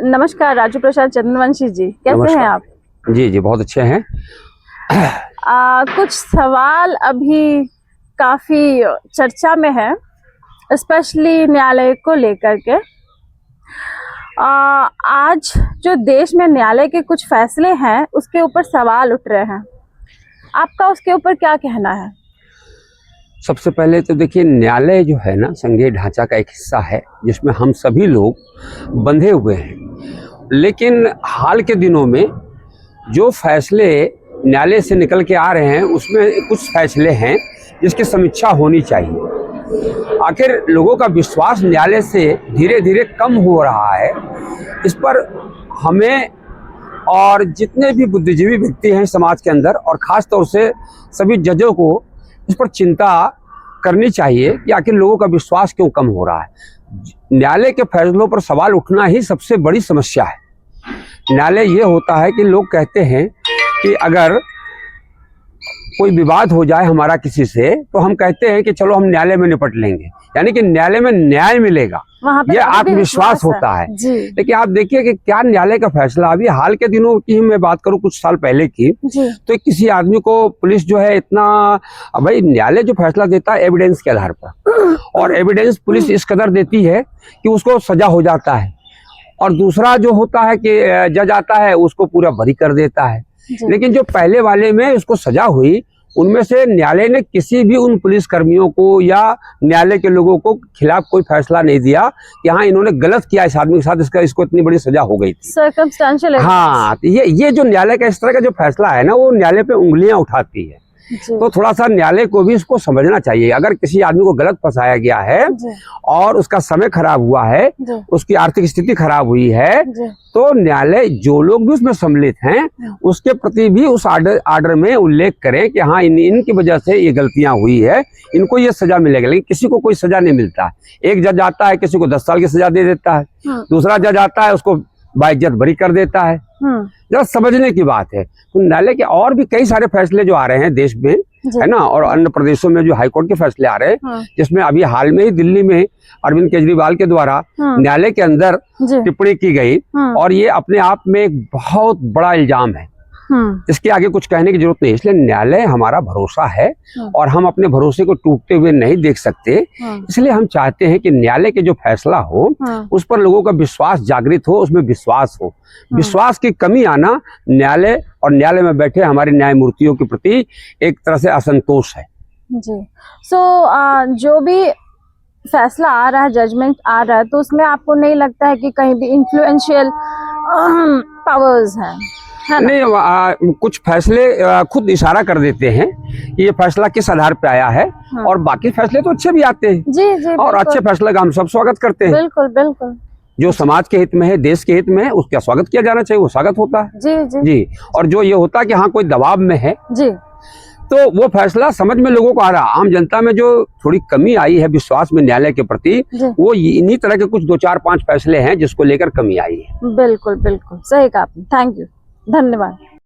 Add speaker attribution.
Speaker 1: नमस्कार राजू प्रसाद चंद्रवंशी जी, कैसे हैं आप?
Speaker 2: जी जी बहुत अच्छे हैं।
Speaker 1: कुछ सवाल अभी काफी चर्चा में है, स्पेशली न्यायालय को लेकर के। आज जो देश में न्यायालय के कुछ फैसले हैं उसके ऊपर सवाल उठ रहे हैं, आपका उसके ऊपर क्या कहना है?
Speaker 2: सबसे पहले तो देखिए, न्यायालय जो है ना, संघीय ढांचा का एक हिस्सा है जिसमें हम सभी लोग बंधे हुए हैं। लेकिन हाल के दिनों में जो फैसले न्यायालय से निकल के आ रहे हैं उसमें कुछ फैसले हैं जिसकी समीक्षा होनी चाहिए। आखिर लोगों का विश्वास न्यायालय से धीरे धीरे कम हो रहा है। इस पर हमें और जितने भी बुद्धिजीवी व्यक्ति हैं समाज के अंदर, और ख़ास तौर से सभी जजों को इस पर चिंता करनी चाहिए कि आखिर लोगों का विश्वास क्यों कम हो रहा है। न्यायालय के फैसलों पर सवाल उठना ही सबसे बड़ी समस्या है। न्यायालय ये होता है कि लोग कहते हैं कि अगर कोई विवाद हो जाए हमारा किसी से, तो हम कहते हैं कि चलो हम न्यायालय में निपट लेंगे, यानी कि न्यायालय में न्याय मिलेगा, ये आत्मविश्वास होता है। लेकिन आप देखिए कि क्या न्यायालय का फैसला, अभी हाल के दिनों की मैं बात करूं, कुछ साल पहले की, तो किसी आदमी को पुलिस जो है इतना, भाई न्यायालय जो फैसला देता है एविडेंस के आधार पर, और एविडेंस पुलिस इस कदर देती है कि उसको सजा हो जाता है, और दूसरा जो होता है कि जज आता है उसको पूरा बरी कर देता है। लेकिन जो पहले वाले में उसको सजा हुई, उनमें से न्यायालय ने किसी भी उन पुलिस कर्मियों को या न्यायालय के लोगों को खिलाफ कोई फैसला नहीं दिया कि हाँ इन्होंने गलत किया इस आदमी के साथ, इसको इतनी बड़ी सजा हो गई थी।
Speaker 1: Circumstantial evidence.
Speaker 2: हाँ, ये जो न्यायालय का इस तरह का जो फैसला है ना, वो न्यायालय पे उंगलियां उठाती है। तो थोड़ा सा न्यायालय को भी इसको समझना चाहिए। अगर किसी आदमी को गलत फंसाया गया है और उसका समय खराब हुआ है, उसकी आर्थिक स्थिति खराब हुई है, तो न्यायालय जो लोग भी उसमें सम्मिलित हैं उसके प्रति भी उस आर्डर में उल्लेख करें कि हाँ इनकी वजह से ये गलतियां हुई है, इनको ये सजा मिलेगी। लेकिन किसी को कोई सजा नहीं मिलता। एक जज आता है, किसी को 10 साल की सजा दे देता है, दूसरा जज आता है उसको बाइज्जत बरी कर देता है। जरा समझने की बात है। तो न्यायालय के और भी कई सारे फैसले जो आ रहे हैं देश में, है ना, और अन्य प्रदेशों में जो हाईकोर्ट के फैसले आ रहे हैं, जिसमें अभी हाल में ही दिल्ली में अरविंद केजरीवाल के द्वारा न्यायालय के अंदर टिप्पणी की गई, और ये अपने आप में एक बहुत बड़ा इल्जाम है। इसके आगे कुछ कहने की जरूरत नहीं। इसलिए न्यायालय हमारा भरोसा है और हम अपने भरोसे को टूटते हुए नहीं देख सकते। इसलिए हम चाहते हैं कि न्यायालय के जो फैसला हो उस पर लोगों का विश्वास जागृत हो, उसमें विश्वास हो। विश्वास की कमी आना न्यायालय और न्यायालय में बैठे हमारे न्यायमूर्तियों के प्रति एक तरह से असंतोष है
Speaker 1: जी। जो भी फैसला आ रहा है, जजमेंट आ रहा है, तो उसमें आपको नहीं लगता है कि कहीं भी इन्फ्लुएंशियल पावर्स हैं?
Speaker 2: नहीं, कुछ फैसले खुद इशारा कर देते हैं कि ये फैसला किस आधार पे आया है, और बाकी फैसले तो अच्छे भी आते हैं। जी, और अच्छे फैसले का हम सब स्वागत करते हैं।
Speaker 1: बिल्कुल बिल्कुल। जो
Speaker 2: समाज के हित में है, देश के हित में है, उसका स्वागत किया जाना चाहिए, वो स्वागत होता है। जी। और जो ये होता है कि हाँ कोई दबाव में है जी, तो वो फैसला समझ में लोगों को आ रहा। आम जनता में जो थोड़ी कमी आई है विश्वास में न्यायालय के प्रति, वो इन्हीं तरह के कुछ 2, 4, 5 फैसले हैं जिसको लेकर कमी आई है।
Speaker 1: बिल्कुल बिल्कुल सही कहा आपने। थैंक यू, धन्यवाद।